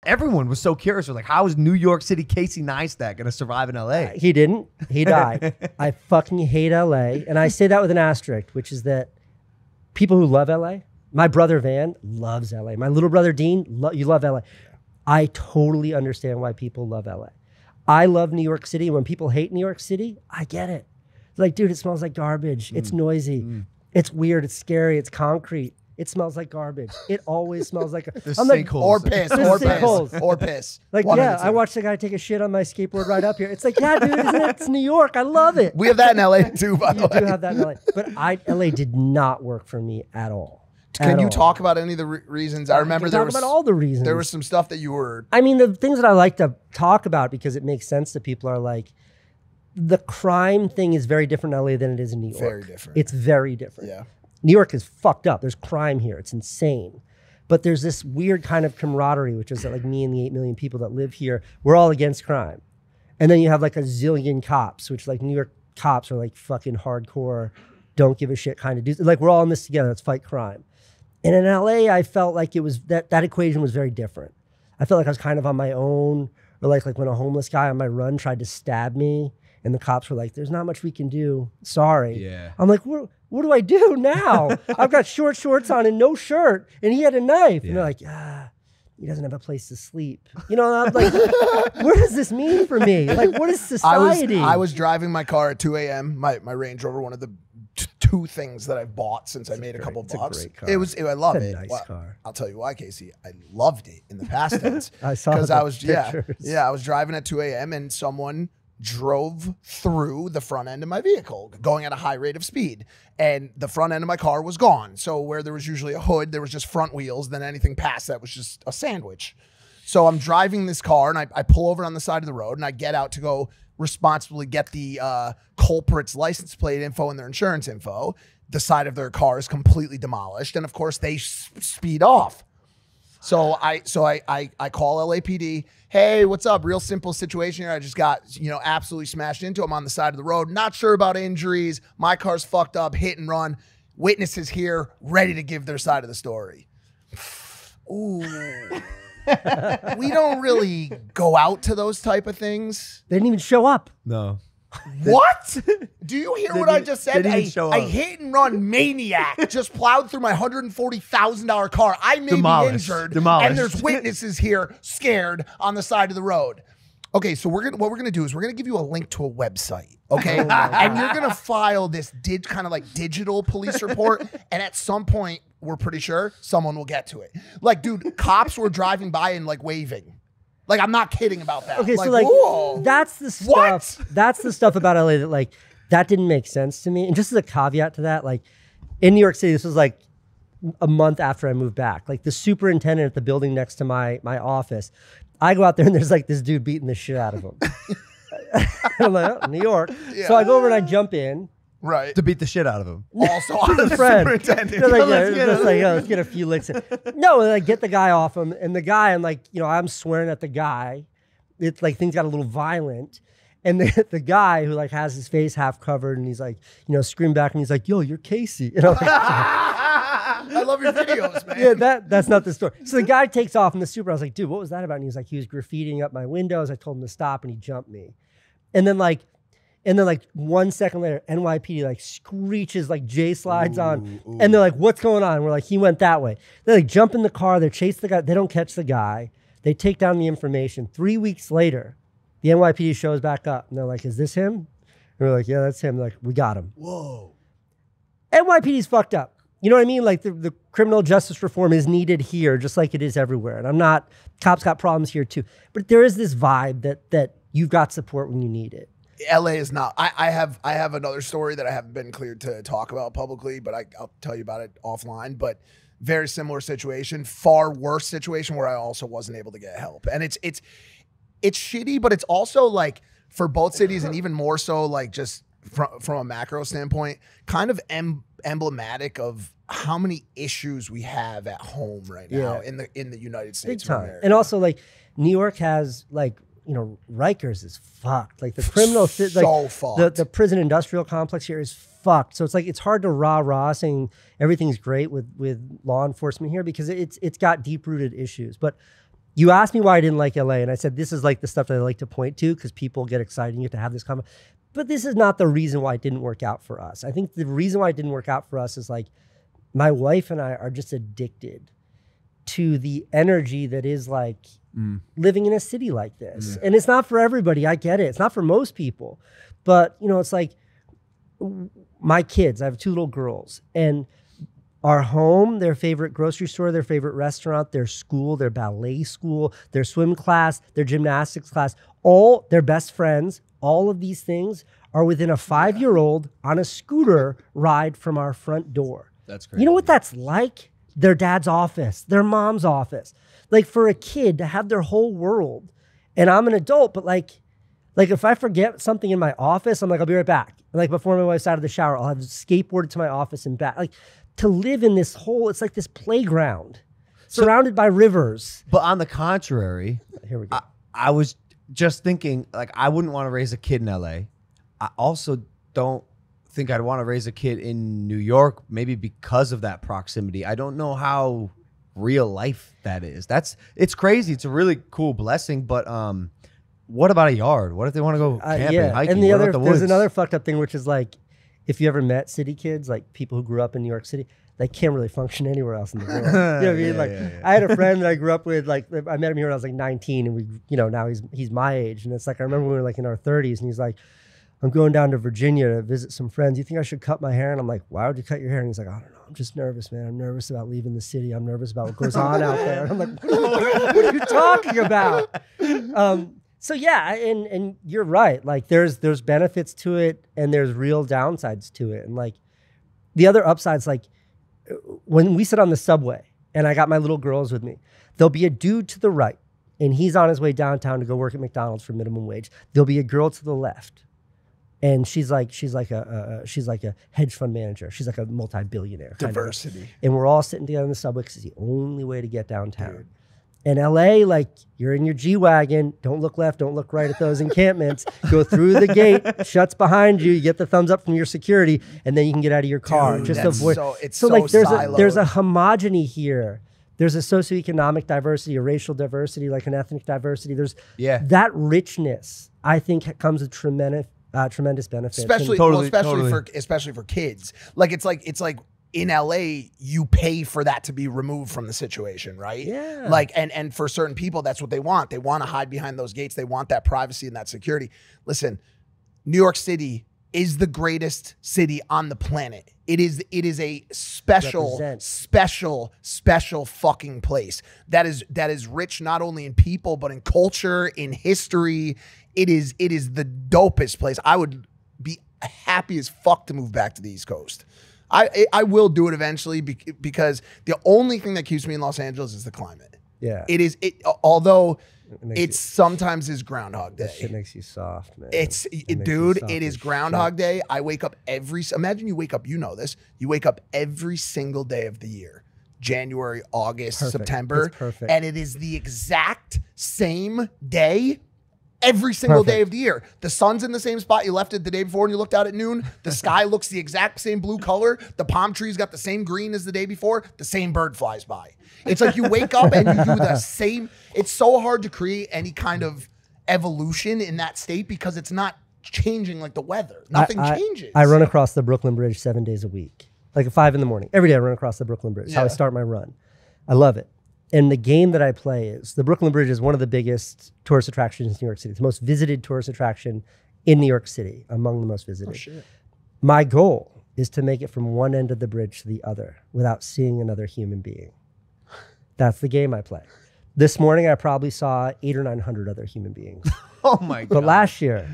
everyone was so curious. Like, how is New York City Casey Neistat going to survive in LA? He didn't. He died. I fucking hate LA. And I say that with an asterisk, which is that people who love LA, my brother Van loves LA. My little brother Dean, you love LA. I totally understand why people love LA. I love New York City. When people hate New York City, I get it. Like, dude, it smells like garbage. It's noisy. It's weird. It's scary. It's concrete. It smells like garbage. It always smells like. I'm like, or piss, or piss. Like, yeah, I watched the guy take a shit on my skateboard right up here. It's like, yeah, dude, isn't it? It's New York. I love it. We have that in LA too, by the way. You do have that in LA, but LA did not work for me at all. Can you talk about any of the reasons? I remember there was about all the reasons. There was some stuff that you were. I mean, the things that I like to talk about because it makes sense to people are like, the crime thing is very different in LA than it is in New York. Very different. It's very different. Yeah. New York is fucked up. There's crime here. It's insane. But there's this weird kind of camaraderie, which is that like me and the 8 million people that live here, we're all against crime. And then you have like a zillion cops, which like New York cops are like fucking hardcore, don't give a shit kind of dudes. Like we're all in this together. Let's fight crime. And in LA, I felt like it was that equation was very different. I felt like I was kind of on my own, or like when a homeless guy on my run tried to stab me and the cops were like, there's not much we can do. Sorry. Yeah. I'm like, what do I do now? I've got short shorts on and no shirt, and he had a knife. Yeah. And they're like, he doesn't have a place to sleep. You know, I'm like, what does this mean for me? Like, what is society? I was driving my car at 2 a.m. My Range Rover, one of the two things that I've bought since I made a couple bucks. Great car. I love it. It's a nice car. I'll tell you why, Casey. I loved it in the past tense. I saw because I was pictures. I was driving at 2 a.m. and someone drove through the front end of my vehicle going at a high rate of speed, and the front end of my car was gone. So where there was usually a hood, there was just front wheels. Then anything past that was just a sandwich. So I'm driving this car and I pull over on the side of the road and I get out to go responsibly get the culprit's license plate info and their insurance info. The side of their car is completely demolished, and of course they speed off. So I call LAPD. Hey, what's up? Real simple situation here. I just got, absolutely smashed into. I'm on the side of the road. Not sure about injuries. My car's fucked up. Hit and run. Witnesses here, ready to give their side of the story. Ooh. We don't really go out to those type of things. They didn't even show up. No. What? Do you hear what I just said? They didn't show a up. hit and run maniac just plowed through my $140,000 car. I may be injured, and there's witnesses here scared on the side of the road. Okay, so what we're gonna do is we're gonna give you a link to a website, okay? And you're gonna file this kind of like digital police report, and at some point, we're pretty sure someone will get to it. Like, dude, cops were driving by and like waving. Like, I'm not kidding about that. Okay, like, so like, whoa. that's the stuff. What? That's the stuff about LA that like, that didn't make sense to me. And just as a caveat to that, like in New York City, this was like a month after I moved back. Like the superintendent at the building next to my office, I go out there and there's like this dude beating the shit out of him. I'm like, oh, New York. Yeah. So I go over and I jump in. Right. To beat the shit out of him. Also on the superintendent. They're like, let's get a few licks in. No, and I get the guy off him, and the guy, I'm like, I'm swearing at the guy. It's like things got a little violent. And the guy who like has his face half covered and he's like, scream back and he's like, yo, you're Casey. And I'm like, I love your videos, man. Yeah, that's not the story. So the guy takes off and the super, I was like, dude, what was that about? And he was like, he was graffitiing up my windows. I told him to stop and he jumped me. And then like 1 second later, NYPD like screeches like J slides on. And they're like, what's going on? We're like, he went that way. They like jump in the car. They chase the guy. They don't catch the guy. They take down the information. 3 weeks later, the NYPD shows back up. And they're like, is this him? And we're like, yeah, that's him. They're like, we got him. Whoa. NYPD's fucked up. You know what I mean? Like the criminal justice reform is needed here just like it is everywhere. And cops got problems here too. But there is this vibe that you've got support when you need it. LA is not. I have another story that I haven't been cleared to talk about publicly, but I'll tell you about it offline. But very similar situation, far worse situation where I also wasn't able to get help. And it's shitty, but it's also like for both cities and even more so like just from a macro standpoint, kind of emblematic of how many issues we have at home right now in the United States of America. And also like New York has like, Rikers is fucked. Like the criminal, fucked. The prison industrial complex here is fucked. So it's like, it's hard to rah saying everything's great with law enforcement here because it's got deep rooted issues. But You asked me why I didn't like LA, and I said this is like the stuff that I like to point to because people get excited and you get to have this conversation. But this is not the reason why it didn't work out for us. I think the reason why it didn't work out for us is like my wife and I are just addicted to the energy that is like living in a city like this. And it's not for everybody. I get it. It's not for most people. But, you know, it's like my kids, I have 2 little girls, and our home, their favorite grocery store, their favorite restaurant, their school, their ballet school, their swim class, their gymnastics class, all their best friends, all of these things are within a 5-year-old on a scooter ride from our front door. That's crazy. You know what that's like? Their dad's office, their mom's office. Like for a kid to have their whole world. And I'm an adult, but like if I forget something in my office, I'm like, I'll be right back. And like before my wife's out of the shower, I'll have skateboarded to my office and back. Like to live in this whole, it's like this playground surrounded by rivers. But on the contrary, Here we go. I was just thinking, like, I wouldn't want to raise a kid in LA. I also don't think I'd want to raise a kid in New York, maybe because of that proximity. I don't know how real life that is. It's crazy. It's a really cool blessing, but what about a yard? What if they want to go camping, hiking? And the What other, about the there's woods? another fucked up thing, which is like, if you ever met city kids, like people who grew up in New York City, they can't really function anywhere else in the world. You know what I mean? Like, I had a friend that I grew up with, like, I met him here when I was like 19, and we, you know, now he's my age. And it's like, I remember we were like in our 30s, and he's like, I'm going down to Virginia to visit some friends. You think I should cut my hair? And I'm like, why would you cut your hair? And he's like, I don't know. I'm just nervous, man. I'm nervous about leaving the city. I'm nervous about what goes on out there. And I'm like, what are you talking about? So yeah, and you're right. Like there's benefits to it and there's real downsides to it. And like the other upsides, like when we sit on the subway and I got my little girls with me, there'll be a dude to the right and he's on his way downtown to go work at McDonald's for minimum wage. There'll be a girl to the left. And she's like a hedge fund manager. She's like a multi-billionaire. Diversity. And we're all sitting together in the subway because it's the only way to get downtown. Dude. In LA, like you're in your G-Wagon, don't look left, don't look right at those encampments. Go through the gate, shuts behind you, you get the thumbs up from your security, and then you can get out of your car. Dude, just avoid. So like siloed. there's a homogeny here. There's a socioeconomic diversity, a racial diversity, like an ethnic diversity. There's that richness, I think, comes with tremendous benefits. Especially for kids. Like it's like in LA, you pay for that to be removed from the situation, right? Yeah. Like, and for certain people, that's what they want. They want to hide behind those gates. They want that privacy and that security. Listen, New York City is the greatest city on the planet. It is a special fucking place that is rich not only in people, but in culture, in history. It is the dopest place. I would be happy as fuck to move back to the East Coast. I will do it eventually because the only thing that keeps me in Los Angeles is the climate. Yeah. Although it sometimes is Groundhog Day. That shit makes you soft, man. It is Groundhog Day. I wake up imagine you wake up, you know this, you wake up every single day of the year. January, August, September. It's perfect. And it is the exact same day every single day of the year. The sun's in the same spot you left it the day before and you looked out at noon. The sky looks the exact same blue color. The palm trees got the same green as the day before. The same bird flies by. It's like you wake up and you do the same. It's so hard to create any kind of evolution in that state because it's not changing like the weather. Nothing changes. I run across the Brooklyn Bridge 7 days a week, like at 5 a.m. Every day I run across the Brooklyn Bridge. That's how I start my run. I love it. And the game that I play is the Brooklyn Bridge is one of the biggest tourist attractions in New York City. It's the most visited tourist attraction in New York City, among the most visited. Oh, shit. My goal is to make it from one end of the bridge to the other without seeing another human being. That's the game I play. This morning, I probably saw 800 or 900 other human beings. Oh my God. But last year,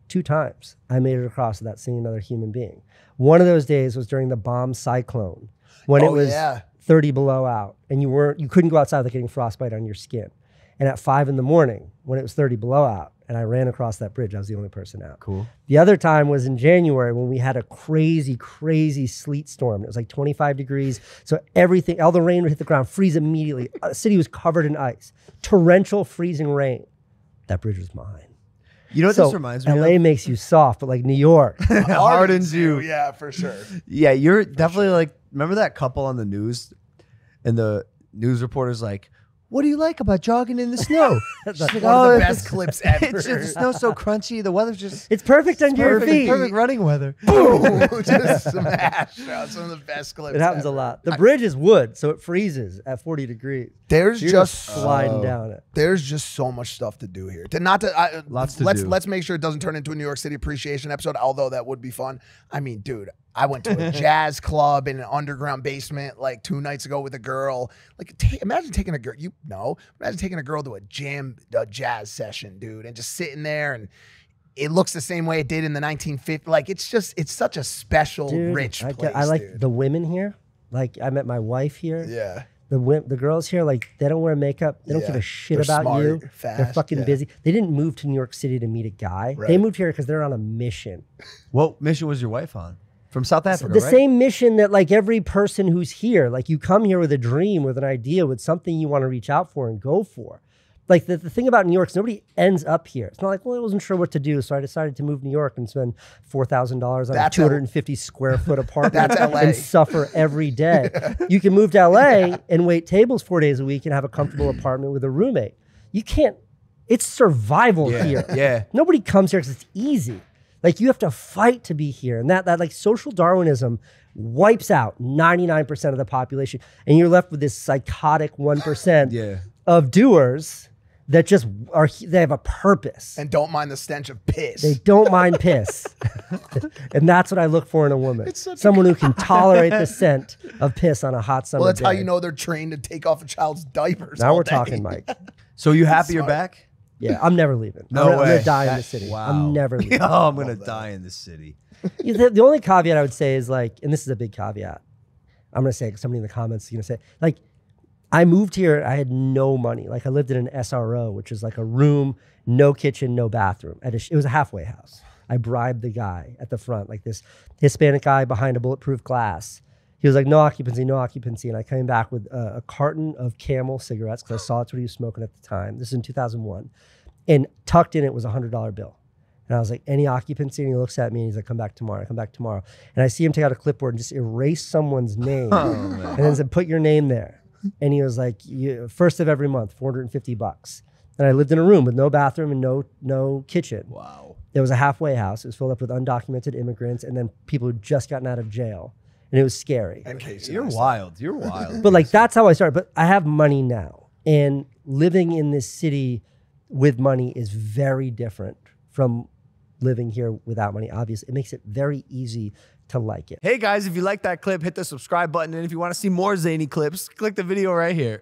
2 times, I made it across without seeing another human being. One of those days was during the bomb cyclone when it was 30 below out and you couldn't go outside without getting frostbite on your skin. And at 5 a.m. when it was 30 below out and I ran across that bridge, I was the only person out. Cool. The other time was in January when we had a crazy, crazy sleet storm. It was like 25 degrees. So everything, all the rain would hit the ground, freeze immediately. The city was covered in ice. Torrential freezing rain. That bridge was mine. You know what this reminds me of? LA makes you soft, but like New York. Hardens you. Yeah, for sure. Yeah, you're definitely like, remember that couple on the news and the news reporter's like, what do you like about jogging in the snow? She's like, One of the it's best just- clips ever. It's just the snow's so crunchy. The weather's just It's perfect under your feet. perfect running weather. Boom! Just smash. Oh, some of the best clips. It happens a ever. lot. The bridge is wood, so it freezes at 40 degrees. There's You're just sliding down it. there's just so much stuff to do here. Lots to let's do. let's make sure it doesn't turn into a New York City appreciation episode. Although that would be fun. I mean, dude, I went to a jazz club in an underground basement like 2 nights ago with a girl. Like, imagine taking a girl. Imagine taking a girl to a jazz session, dude, and just sitting there and. It looks the same way it did in the 1950s. Like, it's such a special, Dude, rich place, I like dude. the women here. Like, I met my wife here. Yeah. The girls here, like, they don't wear makeup. They don't Yeah. give a shit They're about smart, you. fast, They're fucking yeah. busy. They didn't move to New York City to meet a guy. Right. They moved here because they're on a mission. What mission was your wife on? From South Africa, The right? same mission that, like, every person who's here, like, you come here with a dream, with an idea, with something you want to reach out for and go for. Like, the thing about New York is nobody ends up here. It's not like, well, I wasn't sure what to do, so I decided to move to New York and spend $4,000 on a That's 250 square foot apartment That's LA. and suffer every day. You can move to LA and wait tables 4 days a week and have a comfortable apartment with a roommate. You can't. It's survival here. Yeah. Nobody comes here because it's easy. Like, you have to fight to be here. And that like social Darwinism wipes out 99% of the population. And you're left with this psychotic 1% Yeah. of doers that just they have a purpose. And don't mind the stench of piss. They don't mind piss. And that's what I look for in a woman. It's such a Someone who can tolerate the scent of piss on a hot summer well, that's day. how you know they're trained to take off a child's diapers. Now all we're day. talking, Mike. So you happy you're Smart. back? Yeah, I'm never leaving. No I'm way. gonna die in the city. Wow. I'm never leaving. Oh, I'm gonna die in this city. The only caveat I would say is, like, and this is a big caveat. I'm gonna say, 'cause somebody in the comments is gonna say, like, I moved here, I had no money. Like, I lived in an SRO, which is like a room, no kitchen, no bathroom. It was a halfway house. I bribed the guy at the front, like this Hispanic guy behind a bulletproof glass. He was like, no occupancy, no occupancy. And I came back with a carton of Camel cigarettes because I saw that's what he was smoking at the time. This is in 2001. And tucked in it was a $100 bill. And I was like, any occupancy? And he looks at me and he's like, come back tomorrow, come back tomorrow. And I see him take out a clipboard and just erase someone's name. And then said, put your name there. And he was like, first of every month, $450. And I lived in a room with no bathroom and no kitchen. Wow. There was a halfway house. It was filled up with undocumented immigrants and then people who'd just gotten out of jail. And it was scary. And Casey, You're wild. You're wild. But like, that's how I started. But I have money now. And living in this city with money is very different from living here without money. Obviously, it makes it very easy to like it. Hey guys, if you like that clip, hit the subscribe button. And if you want to see more zany clips, click the video right here.